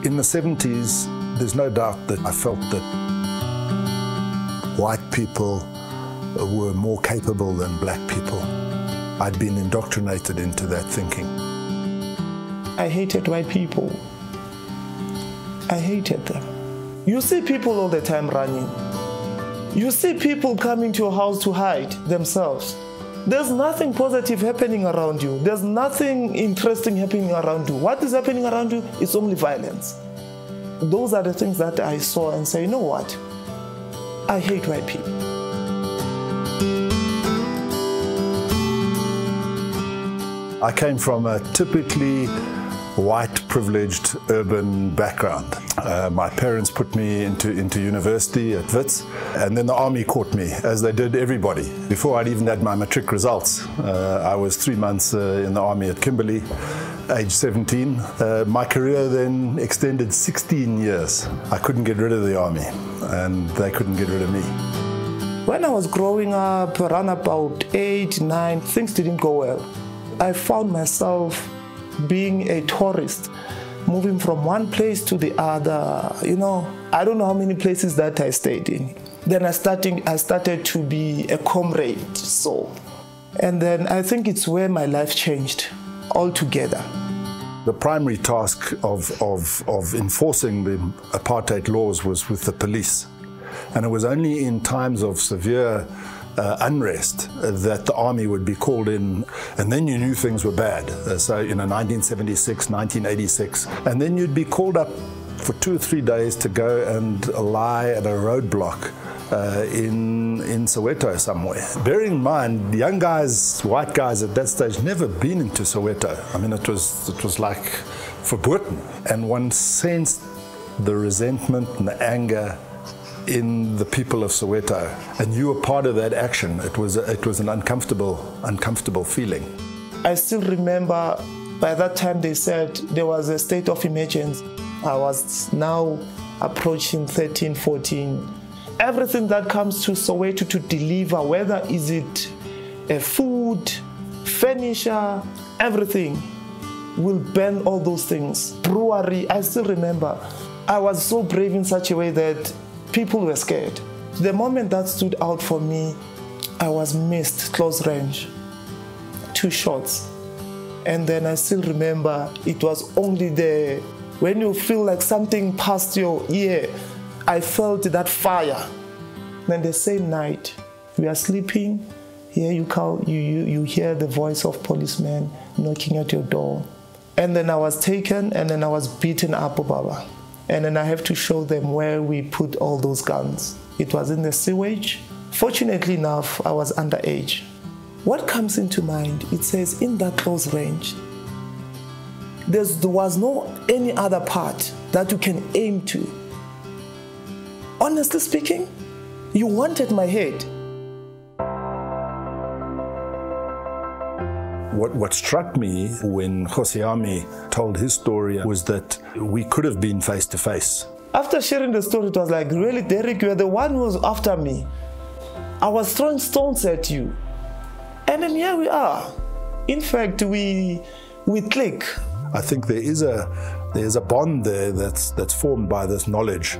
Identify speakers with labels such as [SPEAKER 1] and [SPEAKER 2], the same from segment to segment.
[SPEAKER 1] In the 70s, there's no doubt that I felt that white people were more capable than black people. I'd been indoctrinated into that thinking.
[SPEAKER 2] I hated white people. I hated them. You see people all the time running. You see people coming to your house to hide themselves. There's nothing positive happening around you. There's nothing interesting happening around you. What is happening around you is only violence. Those are the things that I saw and say, you know what? I hate white people.
[SPEAKER 1] I came from a typically white, privileged, urban background. My parents put me into university at Wits, and then the army caught me, as they did everybody. Before I'd even had my matric results, I was 3 months in the army at Kimberley, age 17. My career then extended 16 years. I couldn't get rid of the army, and they couldn't get rid of me.
[SPEAKER 2] When I was growing up, around about 8, 9, things didn't go well. I found myself being a tourist, moving from one place to the other. You know, I don't know how many places that I stayed in. Then I started to be a comrade soul. And then I think it's where my life changed altogether.
[SPEAKER 1] The primary task of enforcing the apartheid laws was with the police. And it was only in times of severe unrest that the army would be called in, and then you knew things were bad. So, 1976, 1986, and then you'd be called up for 2 or 3 days to go and lie at a roadblock in Soweto somewhere. Bearing in mind, young guys, white guys at that stage, never been into Soweto. I mean, it was like verboten, and one sensed the resentment and the anger in the people of Soweto, and you were part of that action. It was an uncomfortable feeling.
[SPEAKER 2] I still remember by that time they said there was a state of emergency. I was now approaching 13, 14. Everything that comes to Soweto to deliver, whether is it food, furniture, everything, will ban all those things. Brewery, I still remember. I was so brave in such a way that people were scared. The moment that stood out for me, I was missed close range, 2 shots. And then I still remember it was only there. When you feel like something passed your ear, I felt that fire. Then the same night, we are sleeping, here you hear the voice of policemen knocking at your door. And then I was taken, and then I was beaten up, Baba. And then I have to show them where we put all those guns. It was in the sewage. Fortunately enough, I was underage. What comes into mind, it says in that close range, there was no any other part that you can aim to. Honestly speaking, you wanted my head.
[SPEAKER 1] What struck me when Gosiame told his story was that we could have been face to face.
[SPEAKER 2] After sharing the story, it was like, really, Derek, you are the one who was after me. I was throwing stones at you. And then here we are. In fact, we click.
[SPEAKER 1] I think there's a bond there that's formed by this knowledge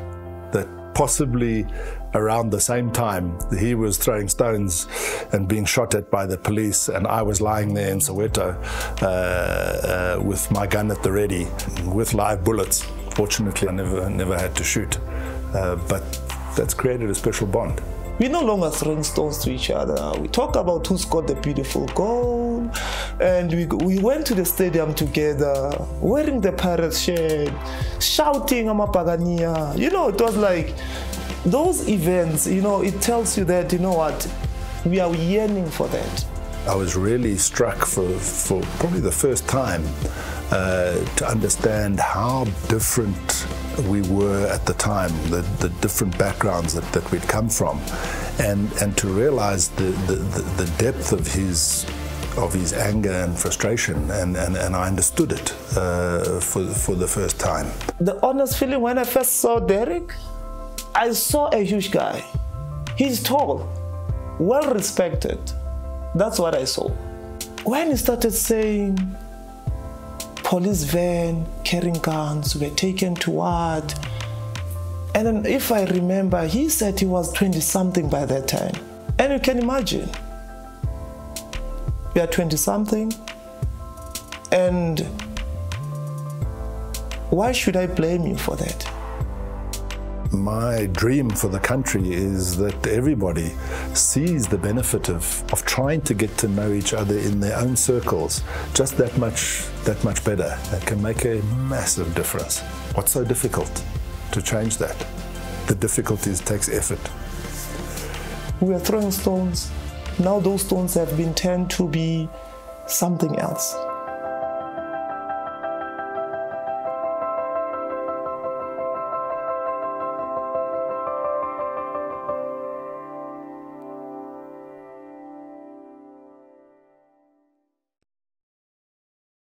[SPEAKER 1] that possibly around the same time he was throwing stones and being shot at by the police, and I was lying there in Soweto with my gun at the ready with live bullets. Fortunately, I never had to shoot, but that's created a special bond.
[SPEAKER 2] We're no longer throwing stones to each other. We talk about who scored the beautiful goal, and we went to the stadium together, wearing the Pirates shirt, shouting Amapagania. It was like those events, it tells you that, what, we are yearning for that.
[SPEAKER 1] I was really struck for probably the first time to understand how different we were at the time, the different backgrounds that we'd come from, and to realize the depth of his anger and frustration, and I understood it for the first time.
[SPEAKER 2] The honest feeling when I first saw Derek, I saw a huge guy. He's tall, well respected. That's what I saw. When he started saying police van carrying guns, were taken to ward. And then if I remember, he said he was 20-something by that time. And you can imagine, we are 20-something, and why should I blame you for that?
[SPEAKER 1] My dream for the country is that everybody sees the benefit of trying to get to know each other in their own circles just that much better. That can make a massive difference. What's so difficult to change that? The difficulties takes effort.
[SPEAKER 2] We were throwing stones. Now those stones have been turned to be something else.